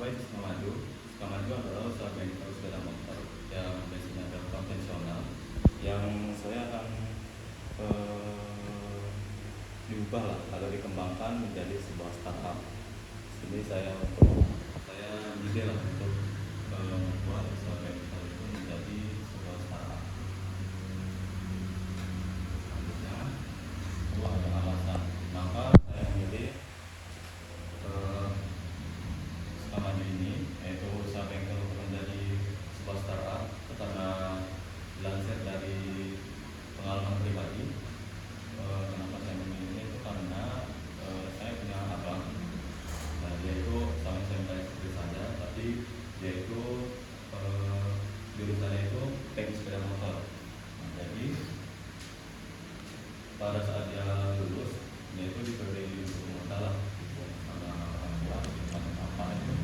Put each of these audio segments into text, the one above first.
apa itu Sukamaju? Sukamaju adalah usaha bengkel sepeda motor yang biasanya adalah konvensional, yang saya akan diubah lah atau dikembangkan menjadi sebuah startup. Jadi saya ide lah untuk membuat usaha bengkel itu menjadi sebuah startup. Selanjutnya, itu ada alasan. Maka saya memilih Sukamaju ini, yaitu usaha bengkel untuk menjadi sebuah startup, karena dilansir dari pengalaman pribadi. Kenapa saya memilih ini itu karena saya punya abang. Nah, dia itu sama saya seperti saya, tapi dia itu jurusannya itu teknik sepeda motor. Nah, jadi pada saat dia lulus, dia itu diberi modal lah sama orang tua, sama bapak itu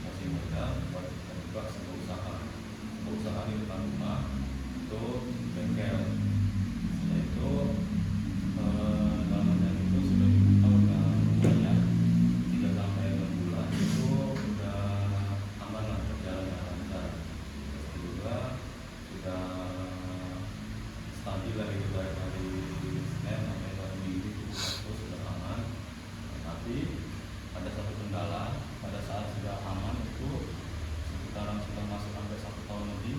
masih muda buat membuka sebuah usaha di depan rumah itu bengkel. Yaitu namanya itu sudah dibuka udah lumayan 3 sampai 6 bulan itu udah aman lah, berjalan dengan lancar. Terus juga sudah stabil lah gitu, baik dari Senin sampai hari Minggu itu sudah aman. Tapi ada satu kendala, pada saat sudah aman itu sekarang sudah masuk sampai 1 tahun lebih,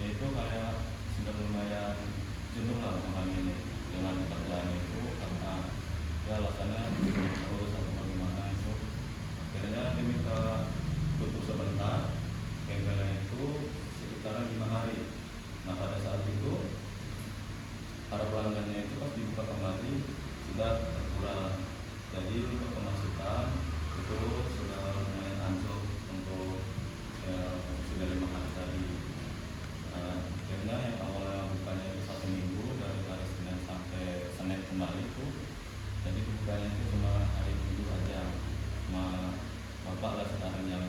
yaitu kayak sudah lumayan jenuh lah mengalami dengan pekerjaan itu, karena ya alasannya terus atau bagaimana itu. Akhirnya diminta tutup sebentar bengkelnya itu sekitaran 5 hari. Nah, pada saat itu para pelanggannya itu pas dibuka kembali sudah berkurang, jadi untuk pemasukan itu sudah lumayan anjlok untuk sudah 5 hari tadi. Akhirnya yang awalnya bukanya itu 1 minggu dari hari Senin sampai Senin kembali itu, jadi bukanya itu cuma hari Minggu aja. Cuma bapak lah sekarang yang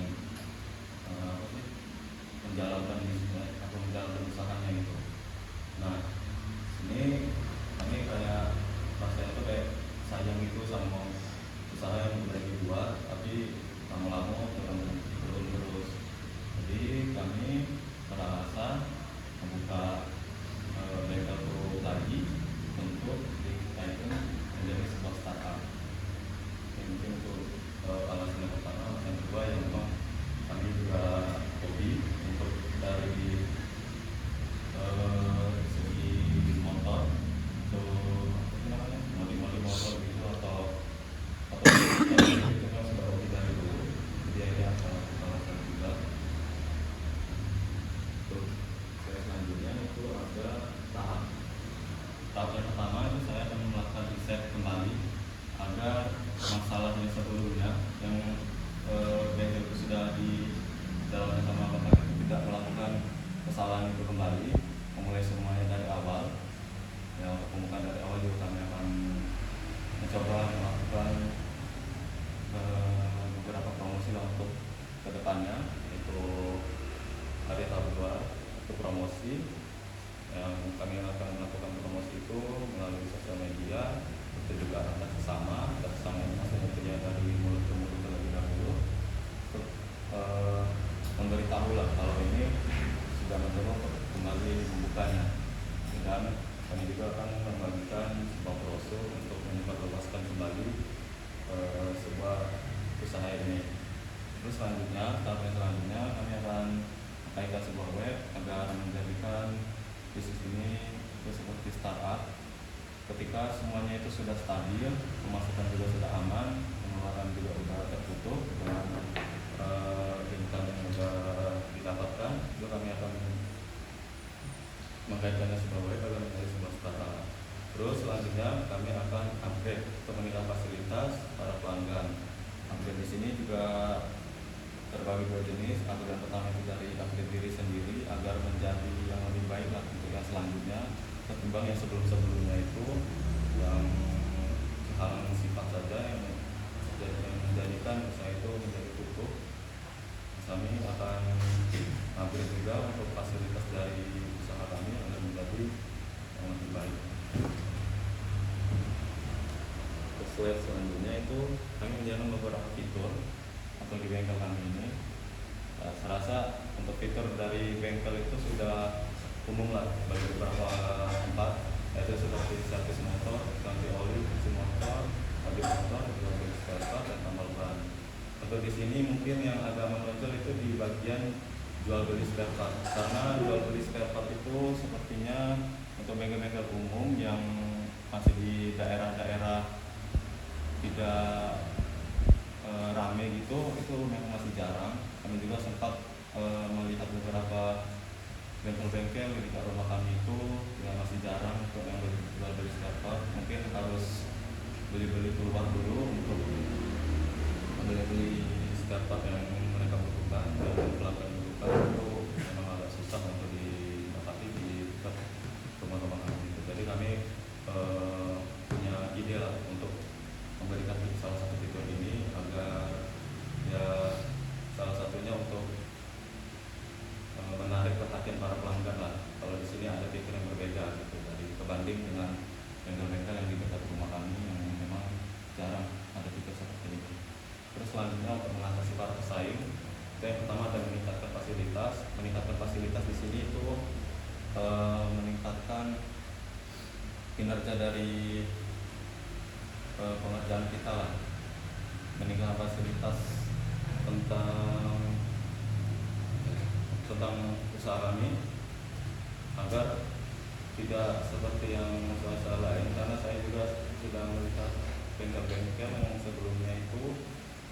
menjalankan bisnis atau menjalankan usahanya itu. Nah, ini kami kayak rasanya itu kayak sayang itu sama usaha yang udah dibuat tapi lama-lama turun terus. Jadi kami beralasan membuka bengkel itu lagi untuk dikaitkan menjadi sebuah startup. Ini mungkin untuk alasan yang pertama. Yang kedua yang memang kami juga hobi untuk dari segi motor, untuk modif motor gitu atau itu kan sudah hobi dari dulu. Jadi ini alasan juga. Untuk selanjutnya itu ada tahap yang pertama itu saya akan melakukan riset kembali agar masalah yang sebelumnya yang bengkel itu sudah di dalam sama bapak itu tidak melakukan kesalahan itu kembali, memulai semuanya dari awal. Ya, untuk pembukaan dari awal juga kami akan mencoba melakukan beberapa promosi lah untuk kedepannya, yaitu hari tahap 2 untuk promosi yang kami akan melakukan promosi itu melalui sosial media. Itu juga akan sesama ini maksudnya punya dari mulut ke mulut terlebih dahulu untuk memberitahu lah kalau ini sudah mencoba kembali membukanya, dan kami juga akan membagikan sebuah brosur untuk menyebarluaskan kembali sebuah usaha ini. Terus selanjutnya, tahap yang selanjutnya kami akan kaitkan sebuah web agar menjadikan bisnis ini itu seperti startup. Ketika semuanya itu sudah stabil, pemasukan juga sudah aman, pengeluaran juga sudah tertutup dengan income yang sudah didapatkan, itu kami akan mengkaitkannya sebuah web agar menjadi sebuah startup. Terus selanjutnya kami akan upgrade untuk meningkatkan fasilitas para pelanggan. Upgrade di sini juga terbagi 2 jenis. Upgrade yang pertama itu dari upgrade diri sendiri agar menjadi yang lebih baik lah untuk yang selanjutnya ketimbang yang sebelumnya itu yang hal sifat saja yang menjadikan usaha itu menjadi tutup. Kami akan upgrade juga untuk fasilitas dari usaha kami agar menjadi yang lebih baik. Slide selanjutnya itu kami menjalankan beberapa fitur atau di bengkel kami ini. Saya rasa untuk fitur dari bengkel itu sudah umum lah bagi beberapa tempat, yaitu seperti servis motor, ganti oli, cuci motor, audit motor, jual beli spare part, dan tambal ban. Untuk di sini mungkin yang agak menonjol itu di bagian jual beli spare part, karena jual beli spare part itu sepertinya untuk bengkel-bengkel umum yang masih di daerah-daerah tidak rame gitu, itu memang masih jarang. Kami juga sempat melihat beberapa bengkel-bengkel di dekat rumah kami itu ya masih jarang untuk yang jual beli spare part. Mungkin harus beli-beli keluar dulu untuk beli spare part yang mereka butuhkan dan pelanggan butuhkan, itu memang agak susah untuk didapati di dekat rumah-rumah kami. Jadi kami punya ide lah untuk memberikan salah satu fitur ini agar ya salah satunya untuk menarik perhatian para pelanggan lah. Kalau di sini ada fitur yang berbeda gitu dari kebanding dengan bengkel-bengkel yang di dekat rumah kami yang memang jarang ada fitur seperti ini. Terus selanjutnya untuk mengatasi para pesaing, itu yang pertama adalah meningkatkan fasilitas. Meningkatkan fasilitas di sini itu meningkatkan kinerja dari pengerjaan kita lah, meningkatkan fasilitas tentang usaha kami agar tidak seperti yang usaha lain, karena saya juga sudah melihat bengkel-bengkel yang sebelumnya itu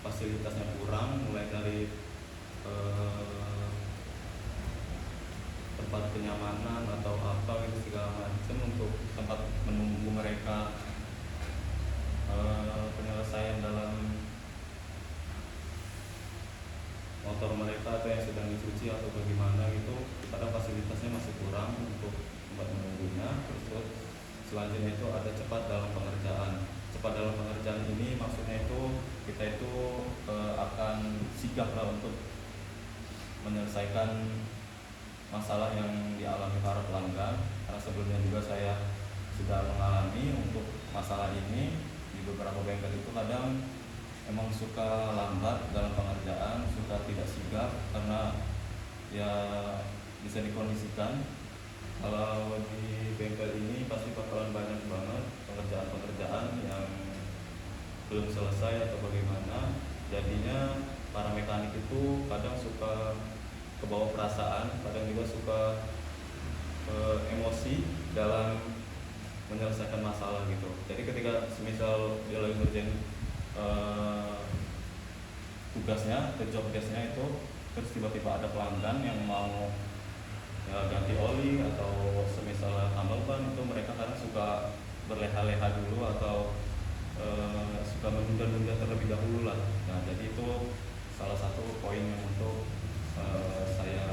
fasilitasnya kurang, mulai dari tempat kenyamanan atau apa gitu segala macam untuk tempat menunggu mereka, penyelesaian dalam motor mereka atau yang sedang dicuci atau bagaimana gitu, kadang fasilitasnya masih kurang untuk tempat menunggunya. Terus selanjutnya itu ada cepat dalam pengerjaan. Cepat dalam pengerjaan ini maksudnya itu kita itu akan sigap lah untuk menyelesaikan masalah yang dialami para pelanggan, karena sebelumnya juga saya sudah mengalami untuk masalah ini di beberapa bengkel itu kadang emang suka lambat dalam pengerjaan, suka tidak sigap, karena ya bisa dikondisikan kalau di bengkel ini pasti bakalan banyak banget pekerjaan-pekerjaan yang belum selesai atau bagaimana. Jadinya para mekanik itu kadang suka kebawa perasaan, kadang juga suka emosi dalam menyelesaikan masalah gitu. Jadi ketika semisal dia lagi ngerjain tugasnya atau job desk-nya itu, terus tiba-tiba ada pelanggan yang mau ya, ganti oli atau semisal tambal ban, itu mereka kadang suka berleha-leha dulu atau suka menunda-nunda terlebih dahulu lah. Nah, jadi itu salah satu poin yang untuk saya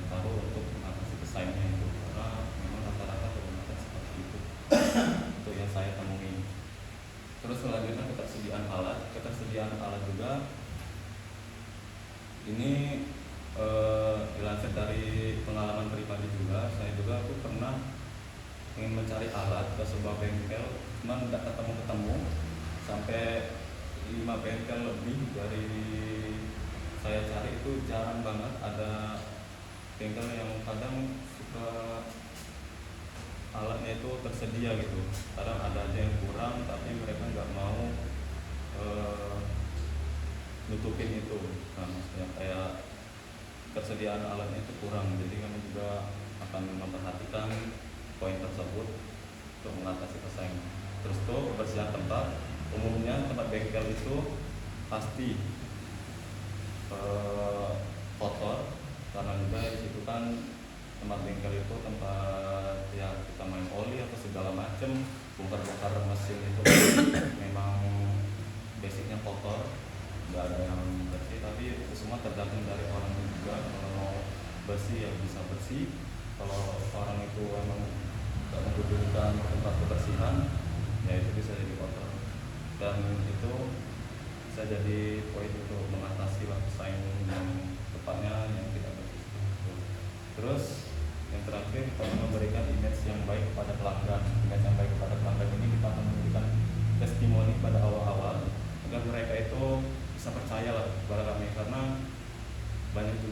taruh untuk mengatasi pesaingnya itu, karena memang rata-rata kebanyakan seperti itu. Itu yang saya temui. Terus selanjutnya ketersediaan alat juga ini dilansir dari pengalaman pribadi juga. Saya juga tuh pernah ingin mencari alat ke sebuah bengkel, cuman tidak ketemu sampai 5 bengkel lebih dari saya cari itu jarang banget ada bengkel yang kadang suka alatnya itu tersedia gitu. Kadang ada aja yang kurang, tapi mereka nggak mau nutupin itu. Nah, maksudnya kayak ketersediaan alatnya itu kurang. Jadi kami juga akan memperhatikan poin tersebut untuk mengatasi pesaing. Terus tuh kebersihan tempat. Umumnya tempat bengkel itu pasti kotor, karena juga di situ kan tempat bengkel itu tempat ya kita main oli atau segala macem, bongkar-bongkar mesin itu memang basicnya kotor, nggak ada yang bersih. Tapi itu semua tergantung dari orang juga. Kalau mau bersih ya bisa bersih, kalau orang itu emang nggak membutuhkan tempat kebersihan ya itu bisa jadi kotor, dan itu bisa jadi poin untuk mengatasi pesaing yang tepatnya yang tidak bersih. Terus yang terakhir, kita memberikan image yang baik kepada pelanggan. Image yang baik kepada pelanggan ini kita akan memberikan testimoni pada awal-awal agar mereka itu bisa percaya lah kepada kami.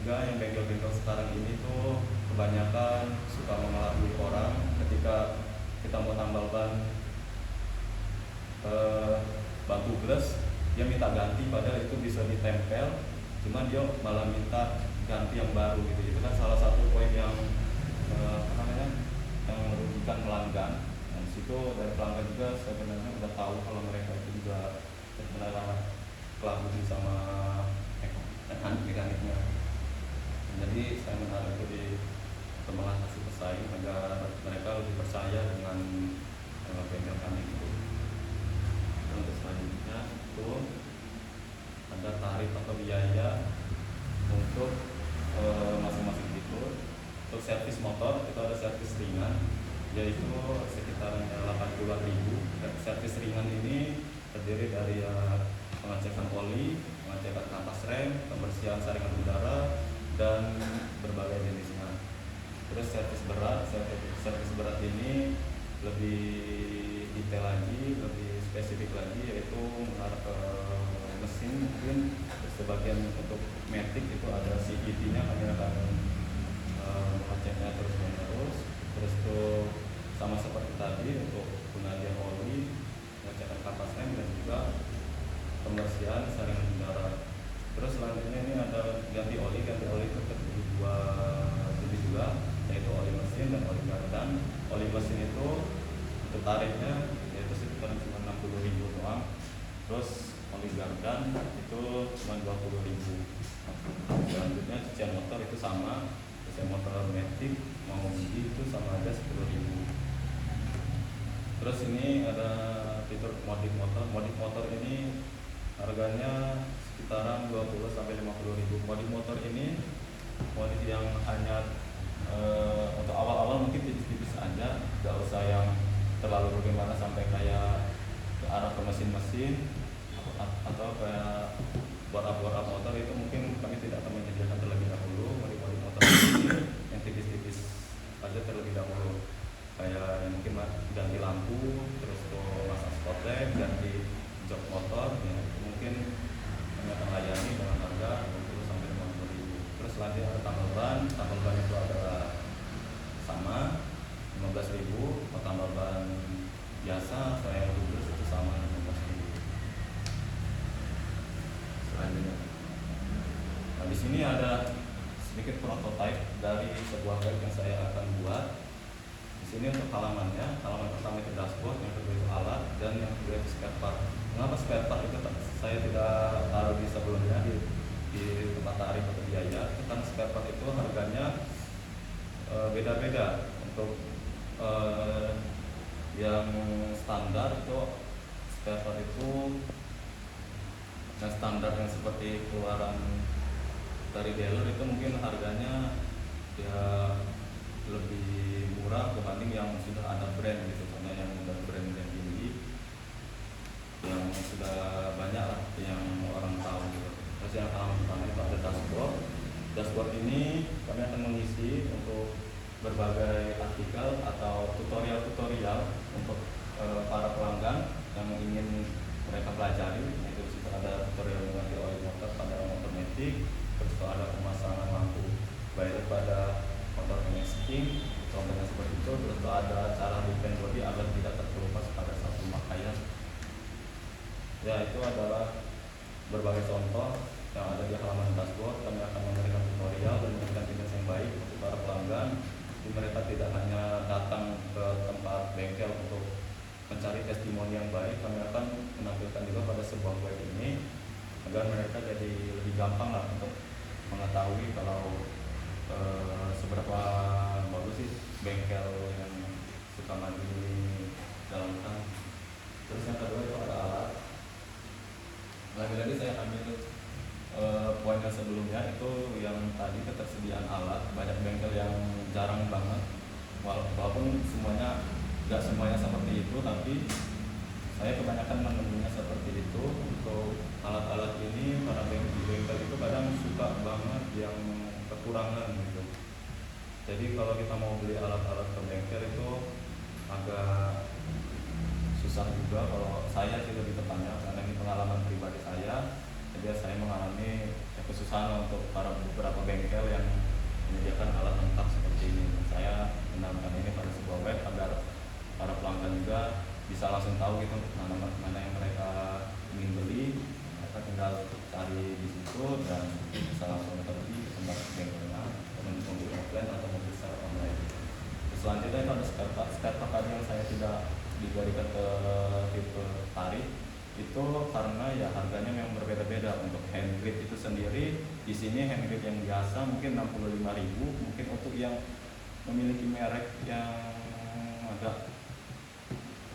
juga yang bengkel-bengkel sekarang ini tuh kebanyakan suka mengelabui orang ketika kita mau tambal ban batu gles, dia minta ganti padahal itu bisa ditempel, cuman dia malah minta ganti yang baru gitu. Itu kan salah satu poin yang yang merugikan pelanggan. Dan situ dari pelanggan juga sebenarnya udah tahu kalau mereka itu juga sebenarnya kelabui sama mekaniknya. Jadi saya menaruh itu di perkembangan hasil pesaing agar mereka lebih percaya dengan bengkel kami itu. Untuk selanjutnya itu ada tarif atau biaya untuk masing-masing fitur. Untuk servis motor itu ada servis ringan, yaitu sekitaran 80.000. Servis ringan ini terdiri dari pengecekan oli, pengecekan kampas rem, pembersihan saringan udara, dan berbagai jenisnya. Terus servis berat ini lebih detail lagi, lebih spesifik lagi, yaitu mengarah ke mesin. Mungkin sebagian untuk matic itu ada CVT-nya, kami akan mengeceknya terus menerus. Terus tuh sama seperti tadi untuk pengalihan oli, pengecekan kampas rem, dan juga pembersihan saringan udara. Terus selanjutnya ini ada ganti oli itu terdiri dua jenis juga, yaitu oli mesin dan oli gardan. Oli mesin itu untuk tarifnya yaitu sekitar cuma 60.000 doang. Terus oli gardan itu cuma 20.000. Selanjutnya cucian motor itu sama, cucian motor matic mau beli itu sama aja 10.000. Terus ini ada fitur modif motor. Modif motor ini harganya sekitaran 20-50.000. Modif motor ini modif yang hanya untuk awal-awal mungkin tipis-tipis aja, gak usah yang terlalu bagaimana sampai kayak ke arah ke mesin-mesin atau kayak bor-up motor. Itu mungkin kami tidak akan menyediakan terlebih dahulu. Modif motor ini yang tipis-tipis aja terlebih dahulu, kayak mungkin ganti lampu, terus tuh masang spotlight, ganti jok motor, ya itu mungkin kami akan layani dengan harga 20-50.000. Terus selanjutnya ada tambal ban itu adalah sama 15.000. Tambal ban biasa saya yang terus itu sama 15.000. Selanjutnya, nah di sini ada sedikit prototipe dari sebuah bike yang saya akan buat. Di sini untuk halaman pertama itu dashboard, yang kedua itu alat, dan yang kedua itu spare part. Mengapa spare part itu saya tidak taruh di sebelumnya di tempat tarif atau biaya? Itu karena spare part itu harganya beda-beda. Untuk yang standar itu spare part itu yang standar yang seperti keluaran dari dealer itu mungkin harganya ya lebih murah dibanding yang sudah ada brand gitu. Contohnya yang udah brand tinggi, yang sudah banyak lah yang orang tahu gitu. Terus yang pertama itu ada dashboard ini kami akan mengisi untuk berbagai artikel atau tutorial untuk para pelanggan yang ingin mereka pelajari. Itu situ ada tutorial mengganti oli motor pada motor matic, terus ada pemasangan lampu baik pada motor MX King, contohnya seperti itu. Terus ada cara desain body agar tidak terkelupas pada saat pemakaian. Ya, itu adalah berbagai contoh yang ada di halaman dashboard. Kami akan memberikan tutorial dan memberikan tips yang baik untuk para pelanggan. Jadi mereka tidak hanya datang ke tempat bengkel untuk mencari testimoni yang baik, kami akan menampilkan juga pada sebuah web ini agar mereka jadi lebih gampang lah untuk mengetahui kalau seberapa bagus sih bengkel yang suka maju di dalam kan. Terus yang kedua itu ada alat. Lagi-lagi saya ambil poin yang sebelumnya itu yang tadi ketersediaan alat. Banyak bengkel yang jarang banget, walaupun nggak semuanya seperti itu, tapi saya kebanyakan menemunya seperti itu. Untuk alat-alat ini para bengkel itu kadang suka banget yang kekurangan gitu. Jadi kalau kita mau beli alat-alat ke bengkel itu agak susah juga. Kalau saya sih lebih tepatnya, karena ini pengalaman pribadi saya. Jadi saya mengalami kesusahan untuk para beberapa bengkel yang menyediakan alat lengkap seperti ini. Saya menambahkan ini pada sebuah web agar para pelanggan juga bisa langsung tahu gitu mana yang mereka ingin beli. Mereka tinggal cari di situ dan bisa langsung pergi ke tempat bengkelnya, mobil offline atau mobil secara online. Selanjutnya itu ada spare part tadi yang saya tidak diberikan ke tipe tarif itu karena ya harganya memang berbeda-beda. Untuk hand grip itu sendiri di sini hand grip yang biasa mungkin 65.000, mungkin untuk yang memiliki merek yang agak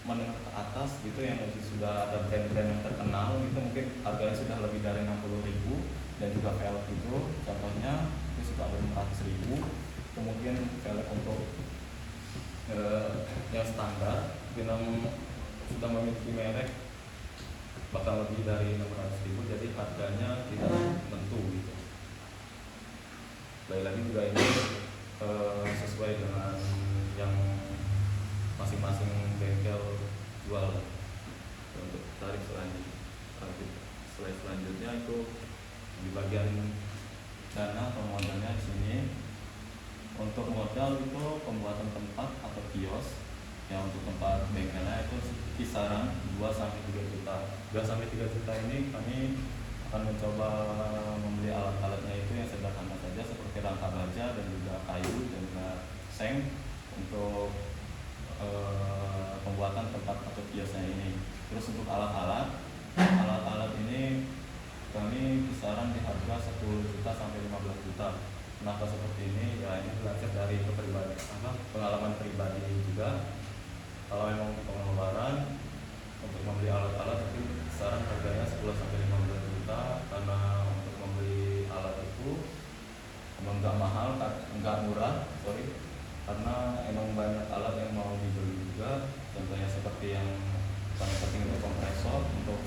menengah ke atas gitu yang sudah ada brand-brand yang terkenal itu mungkin harganya sudah lebih dari 60.000. Dan juga velg itu contohnya itu sudah ada 500.000. Kemudian velg untuk yang standar yang sudah memiliki merek bakal lebih dari 600.000, jadi harganya tidak tentu gitu. Baik lagi juga ini sesuai dengan yang masing-masing bengkel jual. Untuk tarif selanjutnya itu di bagian dana atau modalnya di sini. Untuk modal itu pembuatan tempat atau kios yang untuk tempat bengkelnya itu kisaran 2-3 juta. 2-3 juta ini kami akan mencoba membeli alat-alatnya itu yang sederhana saja seperti rangka baja dan juga kayu dan juga seng untuk pembuatan tempat atau kiosnya ini. Terus untuk alat-alat ini kami kisaran di harga 10 juta sampai 15 juta. Kenapa seperti ini? Ya ini belajar dari pengalaman pribadi juga. Kalau memang pengeluaran untuk membeli alat-alat itu kisaran harganya 10 sampai 15 juta karena untuk membeli alat itu emang nggak mahal, nggak murah, karena emang banyak alat yang mau dibeli juga. Contohnya seperti yang paling penting itu kompresor. Untuk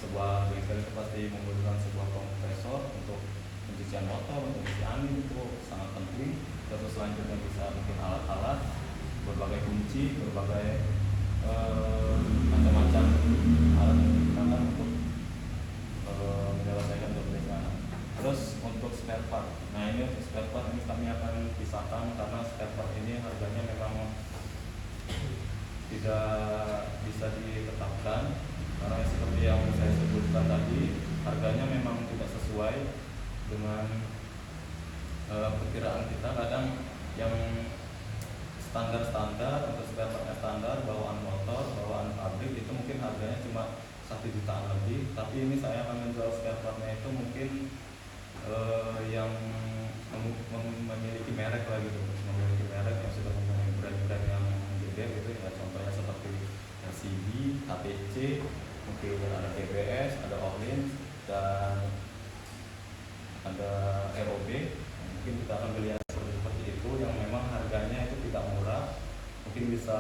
sebuah bengkel itu pasti membutuhkan sebuah kompresor untuk pencucian motor, untuk isi angin itu sangat penting. Terus selanjutnya bisa mungkin alat-alat, berbagai kunci, berbagai macam-macam alat yang digunakan untuk menyelesaikan pekerjaan. Terus untuk spare part, nah ini untuk spare part ini kami akan pisahkan karena spare part ini harganya memang tidak bisa ditetapkan karena seperti yang saya sebutkan tadi harganya memang tidak sesuai dengan perkiraan kita. Kadang yang standar untuk spare partnya standar, bawaan motor, bawaan pabrik itu mungkin harganya cuma 1 jutaan lebih. Tapi ini saya akan menjual spare partnya itu mungkin yang memiliki merek lah gitu, memiliki merek yang sudah mempunyai brand-brand yang gede gitu ya. Contohnya seperti RCB, KTC, mungkin ada PBS, ada Orlin, dan ada ROB. Mungkin kita akan beli seperti itu yang memang harganya itu tidak murah, mungkin bisa